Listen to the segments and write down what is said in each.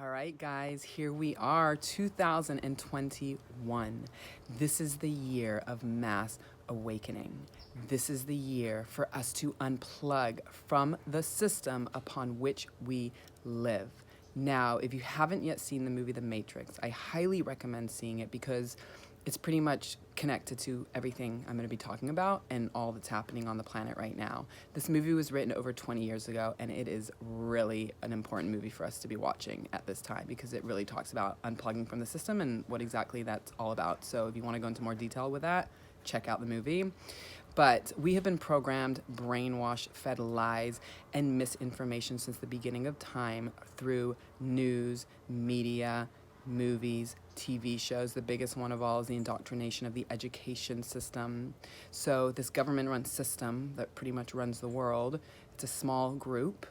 All right, guys, here we are, 2021. This is the year of mass awakening. This is the year for us to unplug from the system upon which we live. Now, if you haven't yet seen the movie The Matrix, I highly recommend seeing it because it's pretty much connected to everything I'm going to be talking about and all that's happening on the planet right now. This movie was written over 20 years ago, and it is really an important movie for us to be watching at this time because it really talks about unplugging from the system and what exactly that's all about. So if you want to go into more detail with that, check out the movie. But we have been programmed, brainwashed, fed lies and misinformation since the beginning of time through news, media, movies, TV shows. The biggest one of all is the indoctrination of the education system. So this government-run system that pretty much runs the world, it's a small group,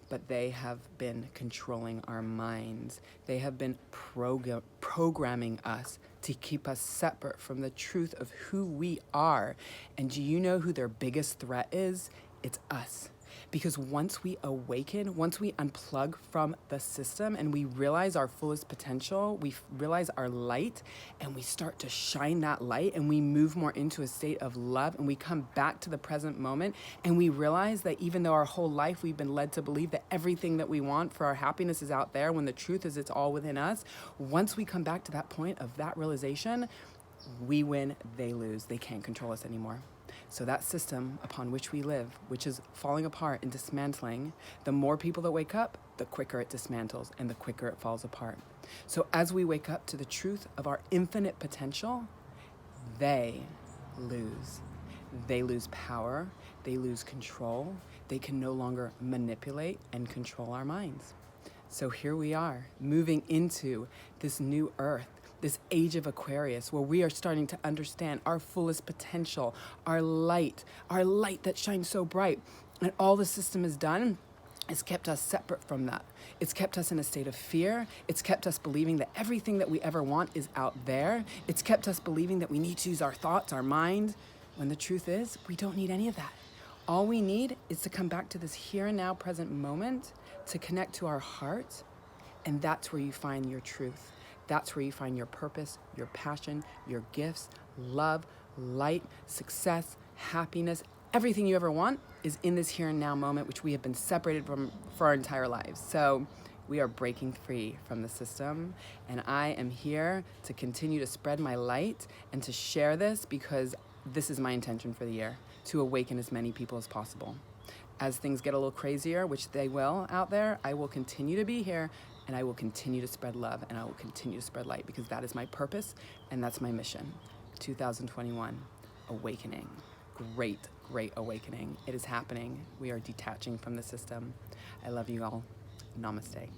but they have been controlling our minds. They have been programming us to keep us separate from the truth of who we are. And do you know who their biggest threat is? It's us. Because once we awaken, once we unplug from the system and we realize our fullest potential, we realize our light, and we start to shine that light, and we move more into a state of love, and we come back to the present moment, and we realize that even though our whole life we've been led to believe that everything that we want for our happiness is out there, when the truth is it's all within us, once we come back to that point of that realization, we win, they lose. They can't control us anymore. So that system upon which we live, which is falling apart and dismantling, the more people that wake up, the quicker it dismantles and the quicker it falls apart. So as we wake up to the truth of our infinite potential, they lose. They lose power, they lose control, they can no longer manipulate and control our minds. So here we are, moving into this new earth, this age of Aquarius, where we are starting to understand our fullest potential, our light that shines so bright. And all the system has done is kept us separate from that. It's kept us in a state of fear. It's kept us believing that everything that we ever want is out there. It's kept us believing that we need to use our thoughts, our mind, when the truth is, we don't need any of that. All we need is to come back to this here and now present moment, to connect to our heart, and that's where you find your truth. That's where you find your purpose, your passion, your gifts, love, light, success, happiness. Everything you ever want is in this here and now moment, which we have been separated from for our entire lives. So we are breaking free from the system, and I am here to continue to spread my light and to share this because this is my intention for the year, to awaken as many people as possible. As things get a little crazier, which they will out there, I will continue to be here, and I will continue to spread love, and I will continue to spread light, because that is my purpose and that's my mission. 2021, awakening. Great, great awakening. It is happening. We are detaching from the system. I love you all. Namaste.